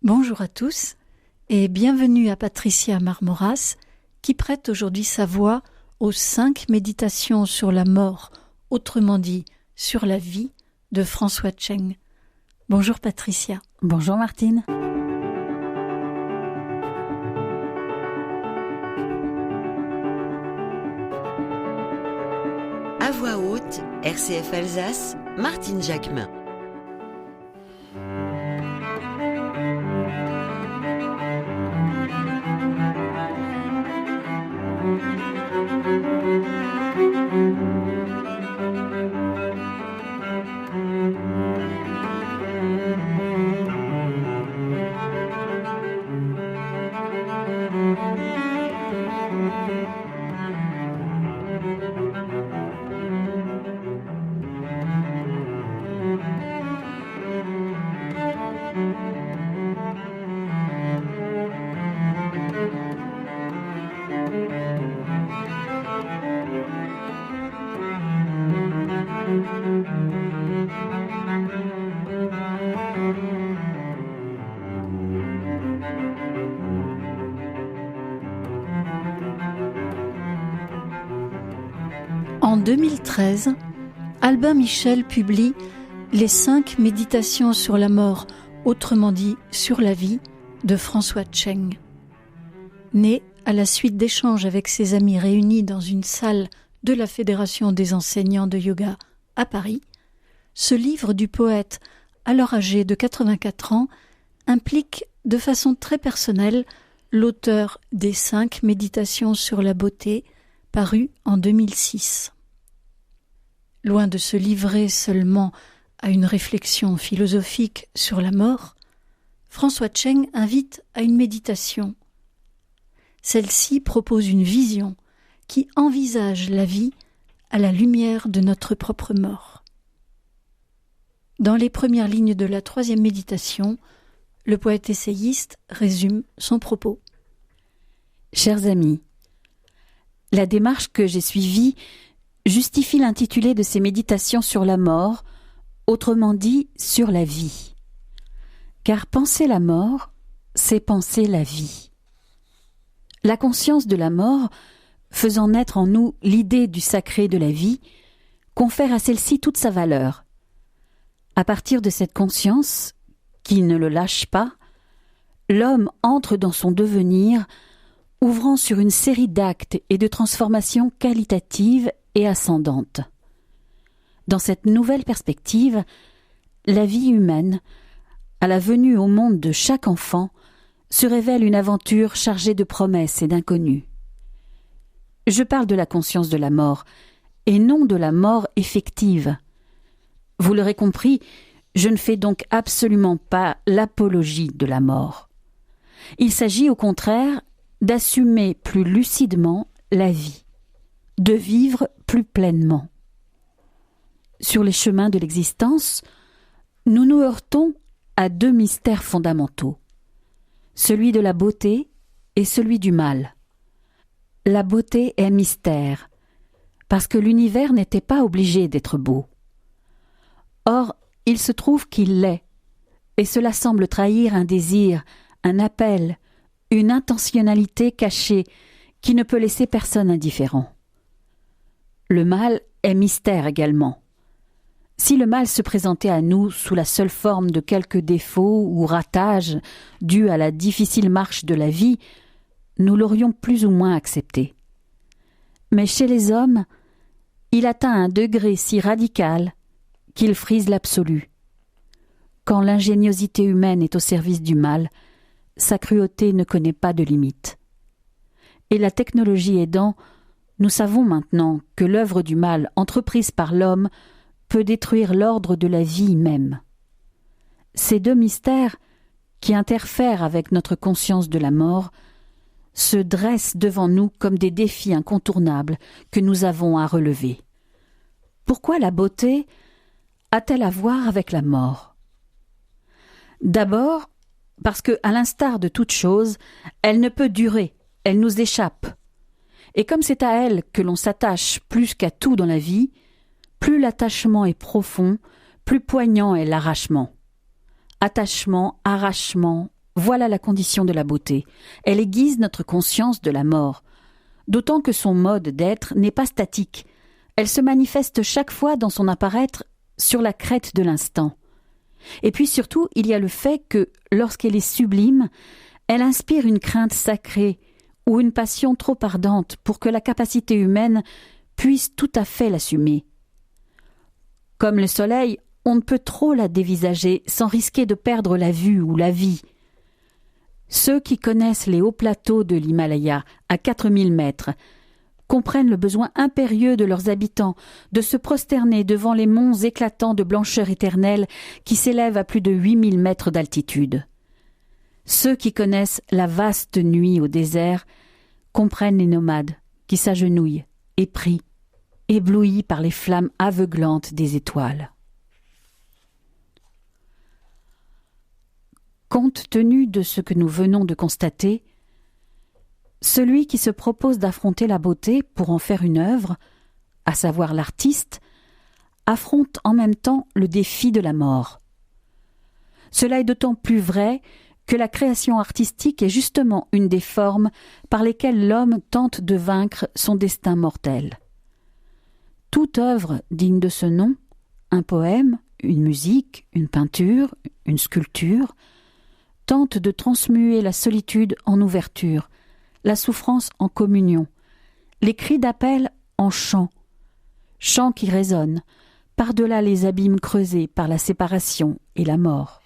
Bonjour à tous et bienvenue à Patricia Marmoras qui prête aujourd'hui sa voix aux 5 méditations sur la mort, autrement dit sur la vie, de François Cheng. Bonjour Patricia. Bonjour Martine. À voix haute, RCF Alsace, Martine Jacquemin. En 2013, Albin Michel publie les 5 méditations sur la mort, autrement dit sur la vie, de François Cheng. Né à la suite d'échanges avec ses amis réunis dans une salle de la Fédération des enseignants de yoga à Paris, ce livre du poète, alors âgé de 84 ans, implique de façon très personnelle l'auteur des 5 méditations sur la beauté, paru en 2006. Loin de se livrer seulement à une réflexion philosophique sur la mort, François Cheng invite à une méditation. Celle-ci propose une vision qui envisage la vie à la lumière de notre propre mort. Dans les premières lignes de la 3e méditation, le poète essayiste résume son propos. Chers amis, la démarche que j'ai suivie justifie l'intitulé de ces méditations sur la mort, autrement dit sur la vie. Car penser la mort, c'est penser la vie. La conscience de la mort, faisant naître en nous l'idée du sacré de la vie, confère à celle-ci toute sa valeur. À partir de cette conscience, qui ne le lâche pas, l'homme entre dans son devenir, ouvrant sur une série d'actes et de transformations qualitatives et ascendantes. Dans cette nouvelle perspective, la vie humaine, à la venue au monde de chaque enfant, se révèle une aventure chargée de promesses et d'inconnus. Je parle de la conscience de la mort, et non de la mort effective. Vous l'aurez compris, je ne fais donc absolument pas l'apologie de la mort. Il s'agit au contraire d'assumer plus lucidement la vie, de vivre plus pleinement. Sur les chemins de l'existence, nous nous heurtons à 2 mystères fondamentaux, celui de la beauté et celui du mal. La beauté est mystère, parce que l'univers n'était pas obligé d'être beau. Or, il se trouve qu'il l'est, et cela semble trahir un désir, un appel, une intentionnalité cachée qui ne peut laisser personne indifférent. Le mal est mystère également. Si le mal se présentait à nous sous la seule forme de quelques défauts ou ratages dus à la difficile marche de la vie, nous l'aurions plus ou moins accepté. Mais chez les hommes, il atteint un degré si radical qu'il frise l'absolu. Quand l'ingéniosité humaine est au service du mal, sa cruauté ne connaît pas de limite. Et la technologie aidant, nous savons maintenant que l'œuvre du mal entreprise par l'homme peut détruire l'ordre de la vie même. Ces 2 mystères, qui interfèrent avec notre conscience de la mort, se dressent devant nous comme des défis incontournables que nous avons à relever. Pourquoi la beauté a-t-elle à voir avec la mort ? D'abord, parce que, à l'instar de toute chose, elle ne peut durer, elle nous échappe. Et comme c'est à elle que l'on s'attache plus qu'à tout dans la vie, plus l'attachement est profond, plus poignant est l'arrachement. Attachement, arrachement, Voilà la condition de la beauté. Elle aiguise notre conscience de la mort, d'autant que son mode d'être n'est pas statique. Elle se manifeste chaque fois dans son apparaître sur la crête de l'instant. Et puis surtout, il y a le fait que, lorsqu'elle est sublime, elle inspire une crainte sacrée ou une passion trop ardente pour que la capacité humaine puisse tout à fait l'assumer. Comme le soleil, on ne peut trop la dévisager sans risquer de perdre la vue ou la vie. Ceux qui connaissent les hauts plateaux de l'Himalaya, à 4000 mètres, comprennent le besoin impérieux de leurs habitants de se prosterner devant les monts éclatants de blancheur éternelle qui s'élèvent à plus de 8000 mètres d'altitude. Ceux qui connaissent la vaste nuit au désert comprennent les nomades qui s'agenouillent, épris, éblouis par les flammes aveuglantes des étoiles. Compte tenu de ce que nous venons de constater, celui qui se propose d'affronter la beauté pour en faire une œuvre, à savoir l'artiste, affronte en même temps le défi de la mort. Cela est d'autant plus vrai que la création artistique est justement une des formes par lesquelles l'homme tente de vaincre son destin mortel. Toute œuvre digne de ce nom, un poème, une musique, une peinture, une sculpture, tente de transmuer la solitude en ouverture, la souffrance en communion, les cris d'appel en chant, chant qui résonne par-delà les abîmes creusés par la séparation et la mort.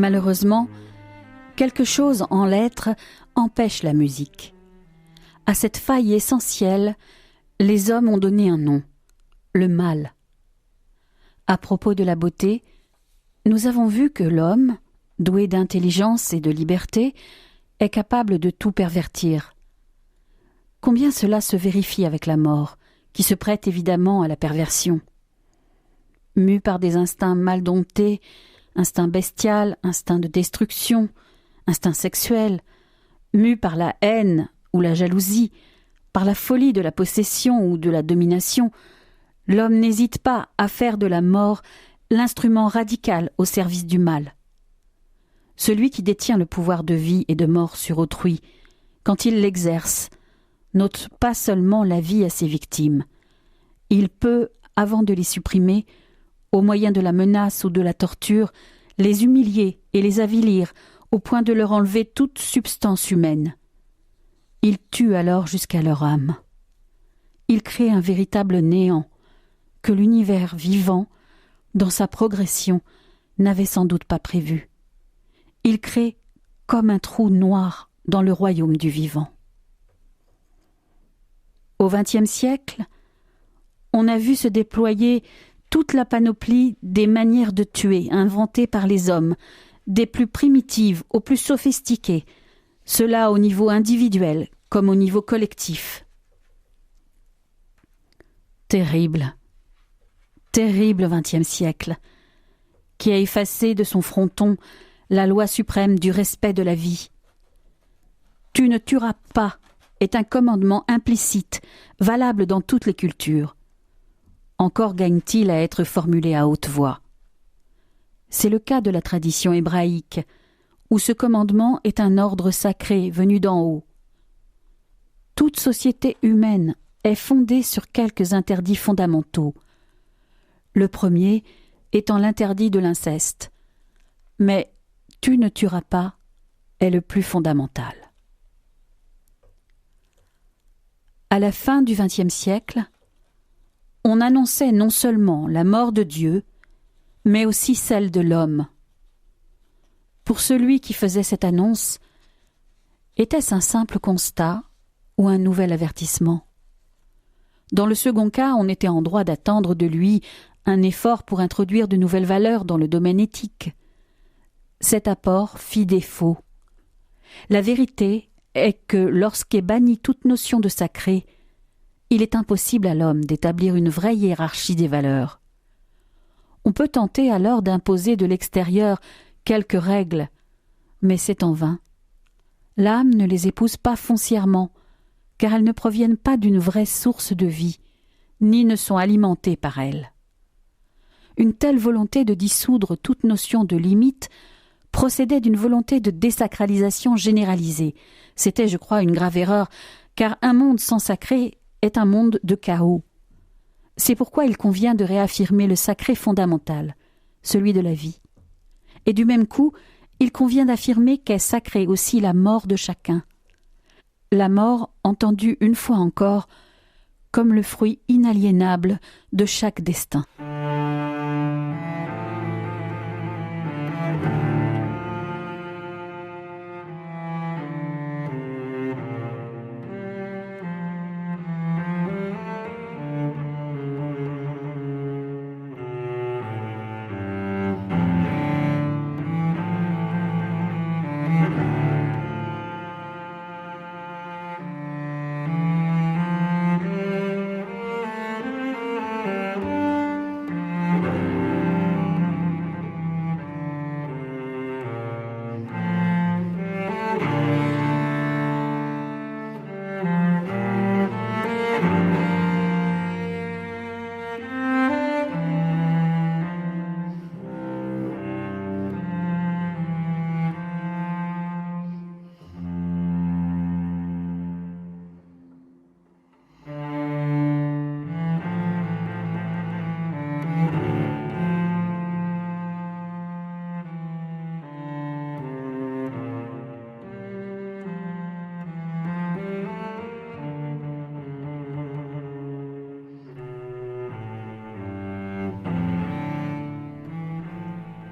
Malheureusement, quelque chose en l'être empêche la musique. À cette faille essentielle, les hommes ont donné un nom, le mal. À propos de la beauté, nous avons vu que l'homme, doué d'intelligence et de liberté, est capable de tout pervertir. Combien cela se vérifie avec la mort, qui se prête évidemment à la perversion. Mu par des instincts mal domptés, instinct bestial, instinct de destruction, instinct sexuel, mu par la haine ou la jalousie, par la folie de la possession ou de la domination, l'homme n'hésite pas à faire de la mort l'instrument radical au service du mal. Celui qui détient le pouvoir de vie et de mort sur autrui, quand il l'exerce, n'ôte pas seulement la vie à ses victimes. Il peut, avant de les supprimer, au moyen de la menace ou de la torture, les humilier et les avilir au point de leur enlever toute substance humaine. Il tue alors jusqu'à leur âme. Il crée un véritable néant que l'univers vivant, dans sa progression, n'avait sans doute pas prévu. Il crée comme un trou noir dans le royaume du vivant. Au XXe siècle, on a vu se déployer toute la panoplie des manières de tuer inventées par les hommes, des plus primitives aux plus sophistiquées, cela au niveau individuel comme au niveau collectif. Terrible, terrible XXe siècle, qui a effacé de son fronton la loi suprême du respect de la vie. Tu ne tueras pas est un commandement implicite, valable dans toutes les cultures. Encore gagne-t-il à être formulé à haute voix. C'est le cas de la tradition hébraïque, où ce commandement est un ordre sacré venu d'en haut. Toute société humaine est fondée sur quelques interdits fondamentaux. Le premier étant l'interdit de l'inceste. Mais « tu ne tueras pas » est le plus fondamental. À la fin du XXe siècle, on annonçait non seulement la mort de Dieu, mais aussi celle de l'homme. Pour celui qui faisait cette annonce, était-ce un simple constat ou un nouvel avertissement? Dans le second cas, on était en droit d'attendre de lui un effort pour introduire de nouvelles valeurs dans le domaine éthique. Cet apport fit défaut. La vérité est que lorsqu'est bannie toute notion de sacré, il est impossible à l'homme d'établir une vraie hiérarchie des valeurs. On peut tenter alors d'imposer de l'extérieur quelques règles, mais c'est en vain. L'âme ne les épouse pas foncièrement, car elles ne proviennent pas d'une vraie source de vie, ni ne sont alimentées par elles. Une telle volonté de dissoudre toute notion de limite procédait d'une volonté de désacralisation généralisée. C'était, je crois, une grave erreur, car un monde sans sacré est un monde de chaos. C'est pourquoi il convient de réaffirmer le sacré fondamental, celui de la vie. Et du même coup, il convient d'affirmer qu'est sacrée aussi la mort de chacun. La mort entendue une fois encore comme le fruit inaliénable de chaque destin.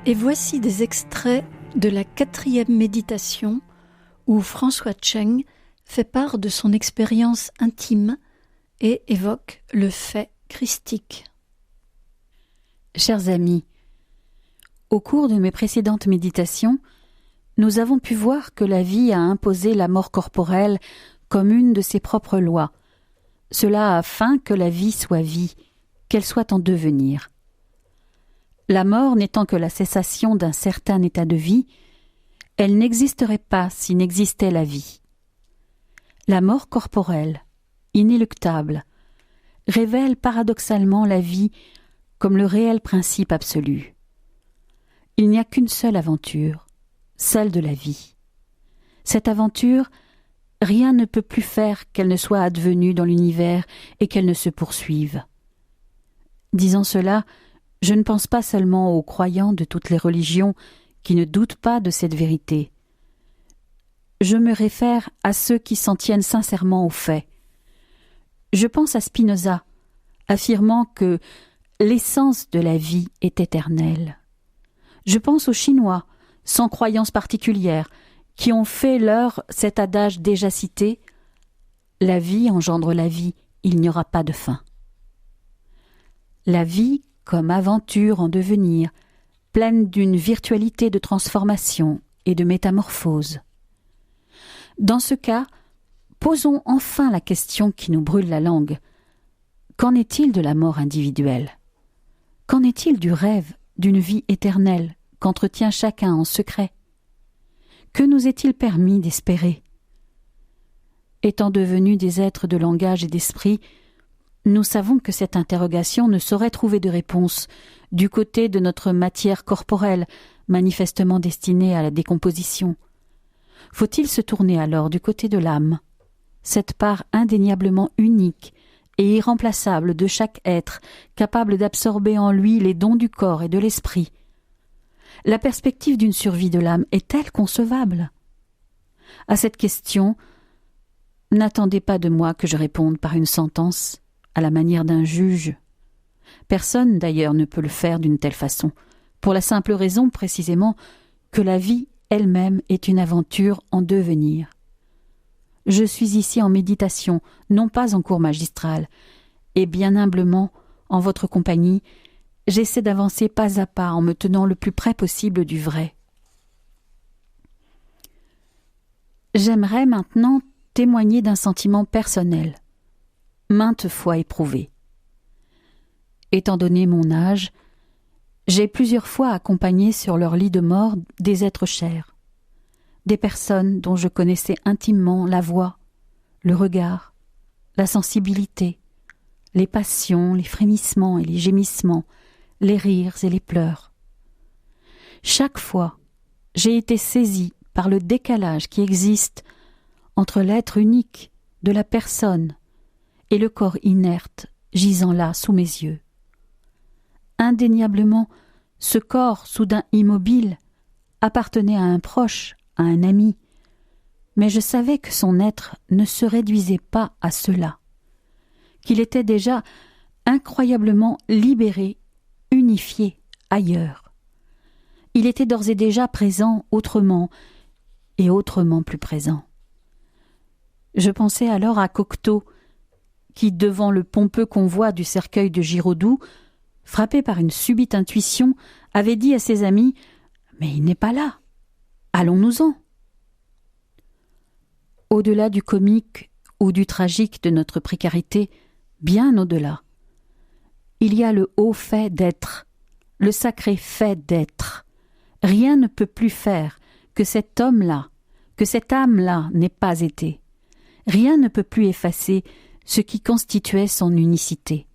Et voici des extraits de la 4e méditation où François Cheng fait part de son expérience intime et évoque le fait christique. Chers amis, au cours de mes précédentes méditations, nous avons pu voir que la vie a imposé la mort corporelle comme une de ses propres lois, cela afin que la vie soit vie, qu'elle soit en devenir. La mort n'étant que la cessation d'un certain état de vie, elle n'existerait pas si n'existait la vie. La mort corporelle, inéluctable, révèle paradoxalement la vie comme le réel principe absolu. Il n'y a qu'une seule aventure, celle de la vie. Cette aventure, rien ne peut plus faire qu'elle ne soit advenue dans l'univers et qu'elle ne se poursuive. Disant cela, je ne pense pas seulement aux croyants de toutes les religions qui ne doutent pas de cette vérité. Je me réfère à ceux qui s'en tiennent sincèrement aux faits. Je pense à Spinoza, affirmant que l'essence de la vie est éternelle. Je pense aux Chinois, sans croyance particulière, qui ont fait leur cet adage déjà cité « La vie engendre la vie, il n'y aura pas de fin ». La vie comme aventure en devenir, pleine d'une virtualité de transformation et de métamorphose. Dans ce cas, posons enfin la question qui nous brûle la langue. Qu'en est-il de la mort individuelle? Qu'en est-il du rêve d'une vie éternelle qu'entretient chacun en secret? Que nous est-il permis d'espérer? Étant devenus des êtres de langage et d'esprit, nous savons que cette interrogation ne saurait trouver de réponse du côté de notre matière corporelle, manifestement destinée à la décomposition. Faut-il se tourner alors du côté de l'âme, cette part indéniablement unique et irremplaçable de chaque être, capable d'absorber en lui les dons du corps et de l'esprit? La perspective d'une survie de l'âme est-elle concevable? À cette question, n'attendez pas de moi que je réponde par une sentence, à la manière d'un juge. Personne, d'ailleurs, ne peut le faire d'une telle façon, pour la simple raison, précisément, que la vie elle-même est une aventure en devenir. Je suis ici en méditation, non pas en cours magistral, et bien humblement, en votre compagnie, j'essaie d'avancer pas à pas en me tenant le plus près possible du vrai. J'aimerais maintenant témoigner d'un sentiment personnel, maintes fois éprouvé. Étant donné mon âge, j'ai plusieurs fois accompagné sur leur lit de mort des êtres chers, des personnes dont je connaissais intimement la voix, le regard, la sensibilité, les passions, les frémissements et les gémissements, les rires et les pleurs. Chaque fois, j'ai été saisie par le décalage qui existe entre l'être unique de la personne et le corps inerte gisant là sous mes yeux. Indéniablement, ce corps soudain immobile appartenait à un proche, à un ami, mais je savais que son être ne se réduisait pas à cela, qu'il était déjà incroyablement libéré, unifié ailleurs. Il était d'ores et déjà présent autrement, et autrement plus présent. Je pensais alors à Cocteau, qui, devant le pompeux convoi du cercueil de Giraudoux, frappé par une subite intuition, avait dit à ses amis « Mais il n'est pas là, allons-nous-en » Au-delà du comique ou du tragique de notre précarité, bien au-delà, il y a le haut fait d'être, le sacré fait d'être. Rien ne peut plus faire que cet homme-là, que cette âme-là n'ait pas été. Rien ne peut plus effacer ce qui constituait son unicité.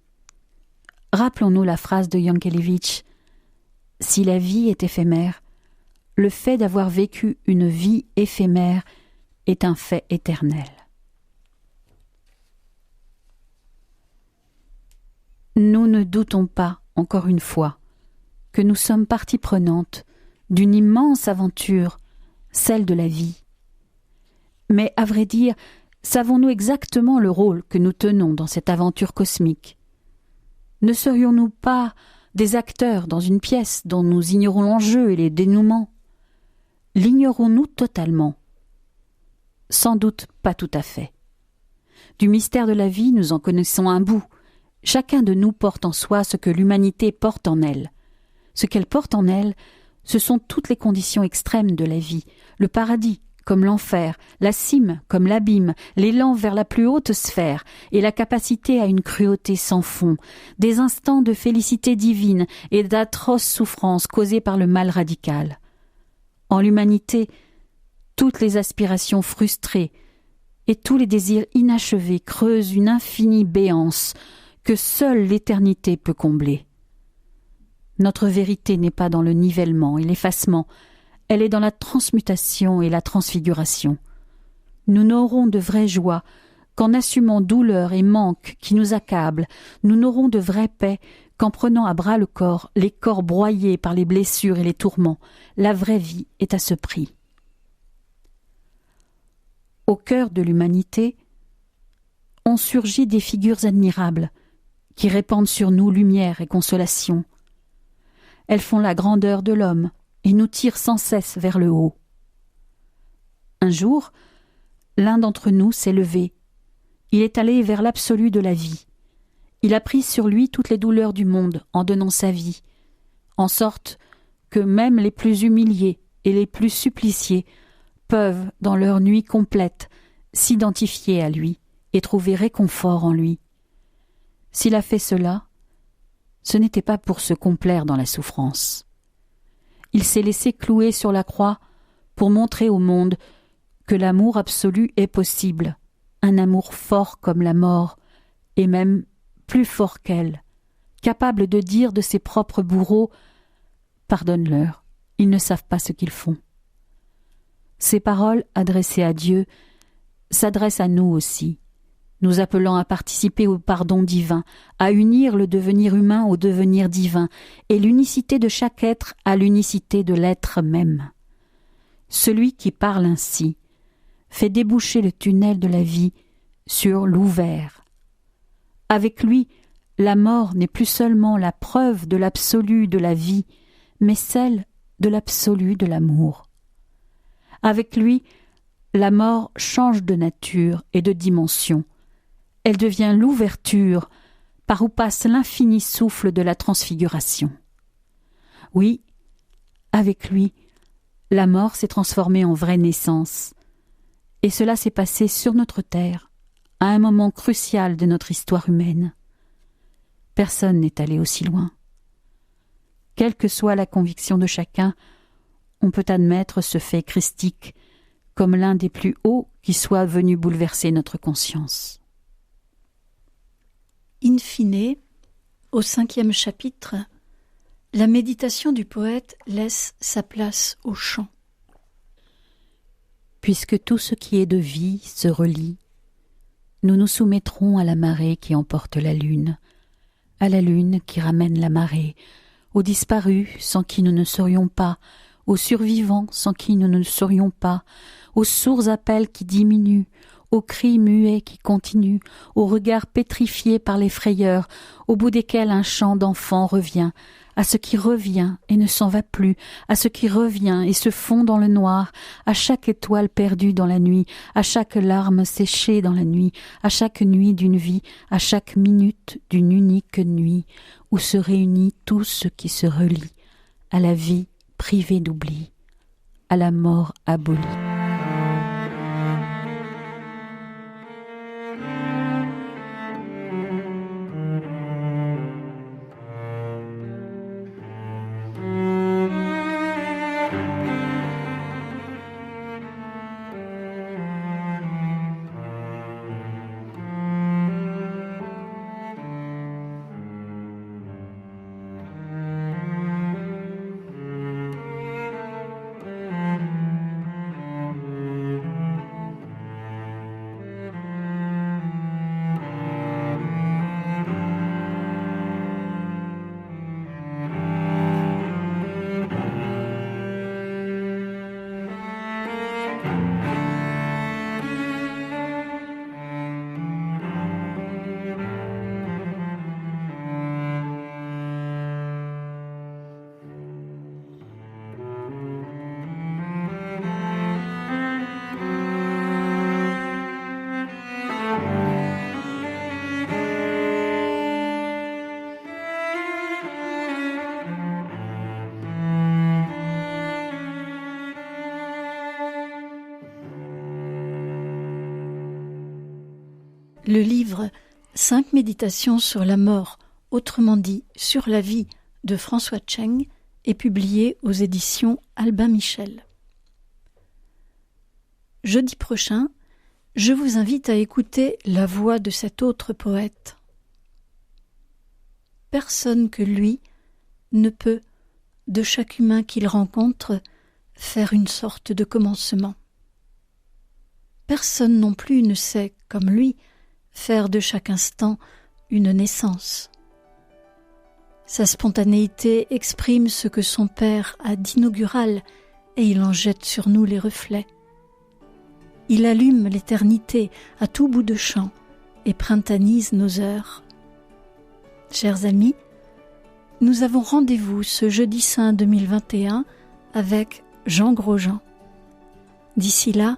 Rappelons-nous la phrase de Yankelevitch « Si la vie est éphémère, le fait d'avoir vécu une vie éphémère est un fait éternel. » Nous ne doutons pas, encore une fois, que nous sommes partie prenante d'une immense aventure, celle de la vie. Mais, à vrai dire, savons-nous exactement le rôle que nous tenons dans cette aventure cosmique? Ne serions-nous pas des acteurs dans une pièce dont nous ignorons l'enjeu et les dénouements? L'ignorons-nous totalement? Sans doute pas tout à fait. Du mystère de la vie, nous en connaissons un bout. Chacun de nous porte en soi ce que l'humanité porte en elle. Ce qu'elle porte en elle, ce sont toutes les conditions extrêmes de la vie, le paradis comme l'enfer, la cime comme l'abîme, l'élan vers la plus haute sphère et la capacité à une cruauté sans fond, des instants de félicité divine et d'atroces souffrances causées par le mal radical. En l'humanité, toutes les aspirations frustrées et tous les désirs inachevés creusent une infinie béance que seule l'éternité peut combler. Notre vérité n'est pas dans le nivellement et l'effacement, elle est dans la transmutation et la transfiguration. Nous n'aurons de vraie joie qu'en assumant douleur et manque qui nous accablent, nous n'aurons de vraie paix qu'en prenant à bras le corps, les corps broyés par les blessures et les tourments. La vraie vie est à ce prix. Au cœur de l'humanité, ont surgi des figures admirables qui répandent sur nous lumière et consolation. Elles font la grandeur de l'homme et nous tirent sans cesse vers le haut. Un jour, l'un d'entre nous s'est levé. Il est allé vers l'absolu de la vie. Il a pris sur lui toutes les douleurs du monde en donnant sa vie, en sorte que même les plus humiliés et les plus suppliciés peuvent, dans leur nuit complète, s'identifier à lui et trouver réconfort en lui. S'il a fait cela, ce n'était pas pour se complaire dans la souffrance. Il s'est laissé clouer sur la croix pour montrer au monde que l'amour absolu est possible, un amour fort comme la mort, et même plus fort qu'elle, capable de dire de ses propres bourreaux « Pardonne-leur, ils ne savent pas ce qu'ils font ». Ces paroles adressées à Dieu s'adressent à nous aussi, nous appelant à participer au pardon divin, à unir le devenir humain au devenir divin et l'unicité de chaque être à l'unicité de l'être même. Celui qui parle ainsi fait déboucher le tunnel de la vie sur l'ouvert. Avec lui, la mort n'est plus seulement la preuve de l'absolu de la vie, mais celle de l'absolu de l'amour. Avec lui, la mort change de nature et de dimension. Elle devient l'ouverture par où passe l'infini souffle de la transfiguration. Oui, avec lui, la mort s'est transformée en vraie naissance. Et cela s'est passé sur notre terre, à un moment crucial de notre histoire humaine. Personne n'est allé aussi loin. Quelle que soit la conviction de chacun, on peut admettre ce fait christique comme l'un des plus hauts qui soit venu bouleverser notre conscience. In fine, au 5e chapitre, la méditation du poète laisse sa place au chant. Puisque tout ce qui est de vie se relie, nous nous soumettrons à la marée qui emporte la lune, à la lune qui ramène la marée, aux disparus sans qui nous ne serions pas, aux survivants sans qui nous ne serions pas, aux sourds appels qui diminuent, aux cris muets qui continuent, aux regards pétrifiés par les frayeurs, au bout desquels un chant d'enfant revient, à ce qui revient et ne s'en va plus, à ce qui revient et se fond dans le noir, à chaque étoile perdue dans la nuit, à chaque larme séchée dans la nuit, à chaque nuit d'une vie, à chaque minute d'une unique nuit, où se réunit tout ce qui se relie, à la vie privée d'oubli, à la mort abolie. Le livre 5 méditations sur la mort, autrement dit sur la vie de François Cheng est publié aux éditions Albin Michel. Jeudi prochain, je vous invite à écouter la voix de cet autre poète. Personne que lui ne peut, de chaque humain qu'il rencontre, faire une sorte de commencement. Personne non plus ne sait, comme lui, faire de chaque instant une naissance. Sa spontanéité exprime ce que son père a d'inaugural et il en jette sur nous les reflets. Il allume l'éternité à tout bout de champ et printanise nos heures. Chers amis, nous avons rendez-vous ce jeudi saint 2021 avec Jean Grosjean. D'ici là,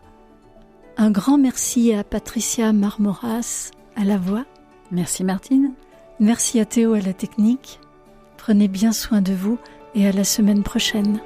un grand merci à Patricia Marmoras à la voix. Merci Martine. Merci à Théo à la technique. Prenez bien soin de vous et à la semaine prochaine.